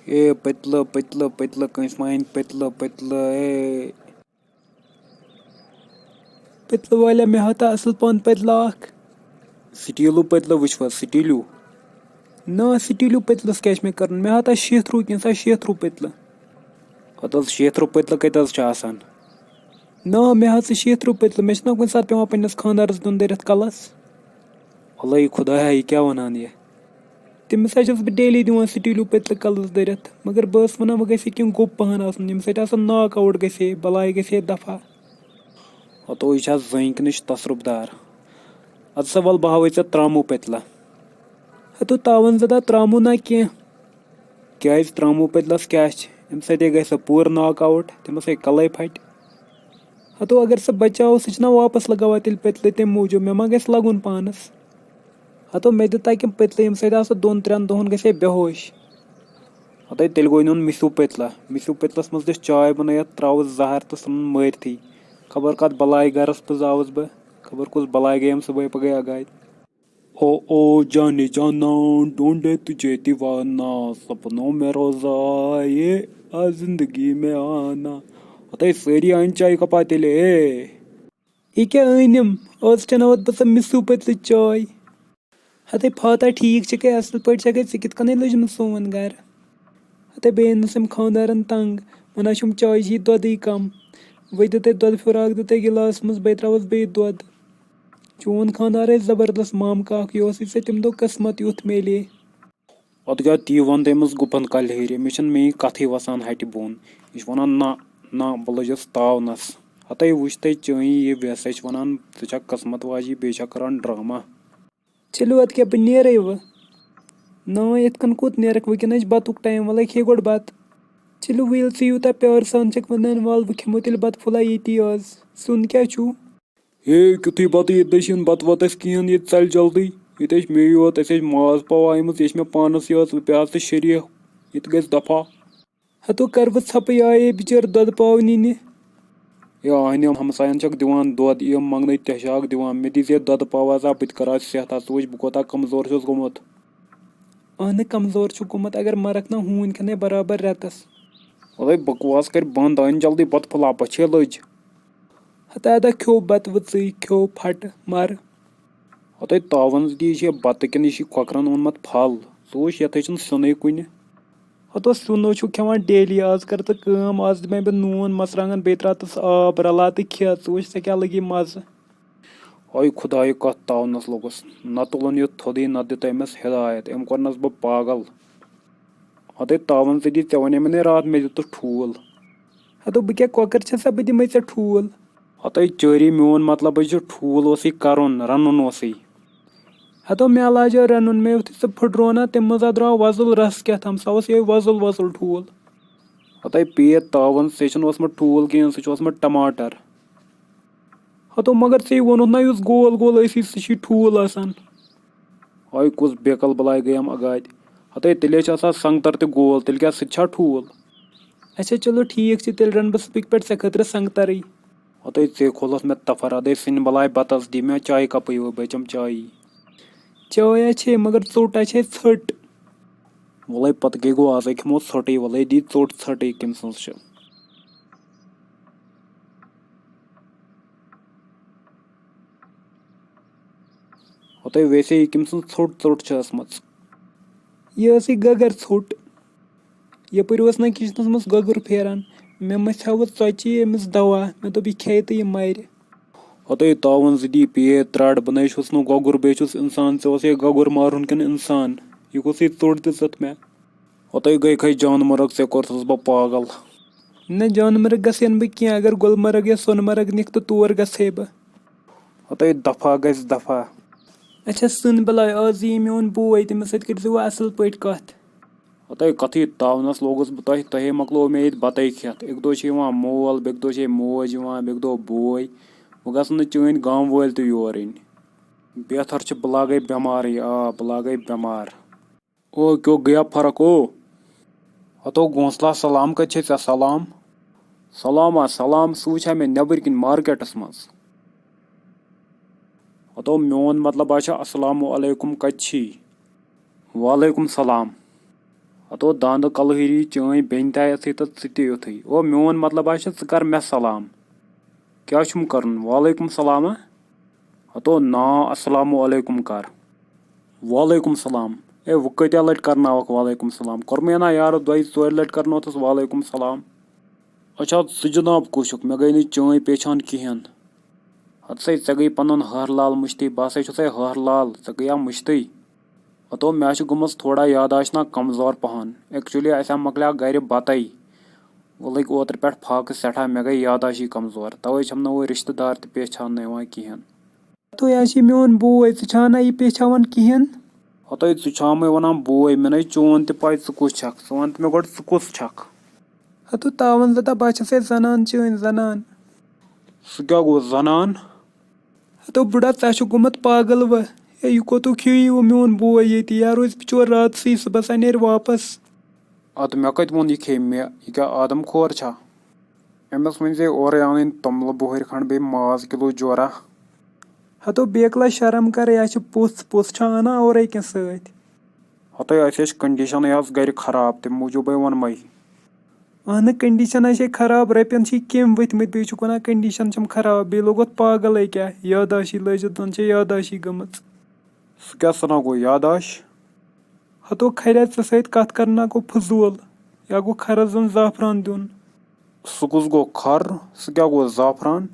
ए पतलं पतलं पतलं Kans mine पतलं पतलं ए पतलू वाले में होता असल पन पतलाक स्टीलू पतलं वुचवा स्टीलू ना स्टीलू पतलस क्या मे कर मे होता 60 कि 60 पतल हत 60 पतलं कत आसान ना मे हा 60 पतल मे कुछ सात पे पन्नस खानदारस दुन दरित कलस अल्लाह खुदाया यह क्या वनान ये तमिस बह डेली दिवान स्टीलू पतल कलस दरित मगर बस वन वह गि कम गोप पहन आसन यम सत नाक आउट गए बलाय गए दफा हतो यह जंक नश तसरुपदार अद सा वल बह वे त्रामू पतला हतो तावन जदा त्रामू ना कह क्या त्रामू पतलस क्या अम सत ग पूर नाक आउट तमस कल फट हतो अगर सह बचाओ सह वापस लगावा तेल पतल तम मूजूब मे मा गस लगुन पानस हतो मे दिता कि पतल यम सत 2-3 दोहन गए बेहोश हत तेल गो नुन मिसू पतलस मज दिस चाय बन त्राव जहर तो सन मरथी खबर कत बलाय गरस पज आवस बह खबर कुछ बलाय गई सुबह पगह आगाय ओ जाने जाना ढूंढे तुझे दीवाना सपनों में रोजा ये आ जिंदगी में आना हत सारी अन चाय कपा तेल यह क्या अनम आज चनावत बस मिसू पतल चाय हते फाता ठीक क्या असल पे गई कित कन लजम सोन गर हते बेन खानदारन तंग वन चाय दोद कम वह दित दोद फिराक दित गिलास मज बे त्रवस बे दोद चोन खानदार जबरदस्त माम काक यह तम दो किस्मत युथ मिले अत क्या ती वन तमिस गुपन कल हेर मे कथ वसान हट बोन यह वन ना ना बह लजस तावनस हत वुच तै चई यह व्यस वन चा किस्मत वाजी बे करान ड्रामा चलो अद क्या बह नेर वह ना इत कन कोत नेरक वह बतुक टाइम वल खे गोड बत चलो वह ये यूता प्यार सान वन वाल बह खमो तेल बत फुला ये आज सुन क्या छू हे क्युथी बत ये बत वत कहें ये चल जल्दी ये मे योत माज पाव आयम ये मे पानस ये पे तो शरीफ ये गस दफा हतो कर वह छप आये बिचार दोद पाव नीन ये अहन हमसायन चक दिवान दोद यम मंगन तहशाक दिवान मे दी दोद पाव बह कर सेहत च वुच बह कोता कमजोर छुस गोमुत अहन कमजोर छु गोमुत अगर मरक ना हून खने बराबर रेतस अरे बकवास कर बंद अन जल्दी बत फुला पछे लज हता अदा खो बत वह खो फट मर हत तावन दी बत किन यह कॉकरन ओनमत फल सह वुच ये सुन कुन हतो सुनो छु खेवान डेली आज कर तो काम आज दिमे बह नून मसरंगन बे त्रातस आब रला तो खे वुच से क्या लगी मज ओय खुदाय कत तावनस लोगस न तुलन यह थोदी न दित अमिस हिदायत अम कर्नस बह पागल हत तावन दी ऐ वन मे रात मे दित ठूल हतो बह क्या कॉकर छसा बह दिमे ऐ ठूल हत चोरी मोन मतलब ठूल करन रनुन हतो मे लाजो रनुन मे सह फुटरोना तम मज द्राव वजुल रस क्या सह ये वजुल वजुल ठूल हत पेत तावन सह ठूल कहें सह टमाटर हतो मगर से वोन ना युस गोल गोल सह ठूल आसान ओय कुछ बेकल बलाय गयम अगाद हत तेल संगतर तो गोल तेल क्या सह ठूल अच्छा चलो ठीक तेल रन बह सुबह पे से खतर संगतर हत ऐ खोलस मे तफर अदे सिन बलाय बतस दी मे चाय कप बचम चाय चाय छे मगर चोटा छे छट वल पत गई गो आज खमो ोटे वल दी चोट ोटे कम सज हत वैसे कम सोट चोट यह गगर ोट यपर ना किचनस मज गगर फेरान मे मथा वह ोचि अमिस दवा मे दोप यह खे तो यह मर हत तावन दी पे त्रड बन नो गगुर बे इंसान ऐ गगुर मारुन किन इंसान यह कुछ चोट दित मे हत गई खै जानमर्ग ऐ कोर्स बह पागल न जानमर्ग गन बह कह अगर गुलमर्ग या सोनमर्ग निक तो तोर गहे बह हत दफा गस दफा अच्छा सुन बलाय आज यी मोन बोय तमिस सत कर असल पे कत हत कथी तावनस लोगस बह तह मकलो मे ये बत खेत एक दो मोल बेक दो मोज बेक दो बोय वह गसन चन गाँव वाल तो योर इन बेहतर बह लागे बेमार बह लागे बेमार ओ क्यों गया फर्क ओ हतो घोंसला सलाम कत ऐ सलाम सलामा सलाम सह वुचा मे नबर किन मार्केटस मज हतो मोन मतलब अस्सलाम वालेकुम कत वालेकुम सलाम हतो दांद कलहरी चٲنۍ बेٚنہِ تہِ آیَتھ تو ژٕ تہِ یُتھُے او میون مطلب آسہِ ژٕ کر مےٚ سلام کیٛاہ چھُم کرُن وعلیکُم سلام ہتو نا السلام علیکُم کر وعلیکُم سلام اے وۄنۍ کۭتیاہ لٹہِ کرناوکھ وعلیکُم سلام کوٚرمَے نا یارٕ دۄیہِ ژورِ لٹہِ کرنوتھس وعلیکُم سلام اچھا ژٕ جناب کُس چھُکھ مےٚ گٔے نہٕ چٲنۍ پہچان کِہینۍ ہتسے ژےٚ گٔے پنُن ہہر لال مٔشتٕے بہٕ ہسا چھُسے ہہر لال ژےٚ گٔیا مٔشتٕے ہتو مےٚ چھِ گٔمٕژ تھوڑا یاداشت نا کمزور پہن ایکچُلی اسہِ مۄکلیو گرِ بتَے وۄنۍ لٔگۍ اوترٕ پٮ۪ٹھ فاقہٕ سٮ۪ٹھاہ مےٚ گٔے یاداشی کمزور توے چھم نہٕ وۄنۍ رشتہٕ دار تہِ پہچاونہٕ یِوان کِہینۍ ہتو یہِ چھِ میون بوے ژٕ چھا یہِ پہچاوان کِہینۍ ہتے ژٕ چھامے ونان بوے مےٚ نے چون تہِ پاے ژٕ کُس چھکھ ژٕ ون تہٕ مےٚ گۄڈٕ ژٕ کُس چھکھ ہتو تاون زٕ بہٕ چھسے زنان چٲنۍ زنان سُہ کیٛاہ گوٚو زنان ہتو بُڈا ژےٚ چھُ گوٚمُت پاگل وٕ ہے یہِ کوٚتُکھ ہیوٗ وٕ میون بوے ییٚتہِ یا روزِ بِچور راتسٕے صُبحس نیرِ واپس ادٕ مےٚ کتہِ ووٚن یہِ کھیٚیہِ مےٚ یہِ کیٛاہ آدم کھور چھا أمِس ؤنۍ زِ اورَے اَنٕنۍ توٚملہٕ بُہٕرۍ کھنٛڈ بیٚیہِ ماز کِلوٗ جورہ ہتو بیکلا شرم کر یا چھِ پوٚژھ چھا اَنان اورَے کینٛہہ سۭتۍ ہتے اَسہِ ٲسۍ کنڈِشنٕے آز گرِ خراب تمہِ موٗجوٗبے ووٚنمَے اہنہٕ کنڈِشن آسے خراب رۄپین چھی کیٚم ؤتھمٕتۍ بیٚیہِ چھُکھ ونان کنڈِشن چھم خراب بیٚیہِ لوگُتھ پاگلے کیٛاہ یاداشی لٲجِتھ زن چھےٚ یاداشی گٔمٕژ سُہ کیٛاہ سنا گوٚو یاداش ہتو کھریا ژےٚ سۭتۍ کتھ کرنا گوٚو فضوٗل یا گوٚو کھرس زن زعفران دیُن سُہ کُس گوٚو کھر سُہ کیٛاہ گوٚو زعفران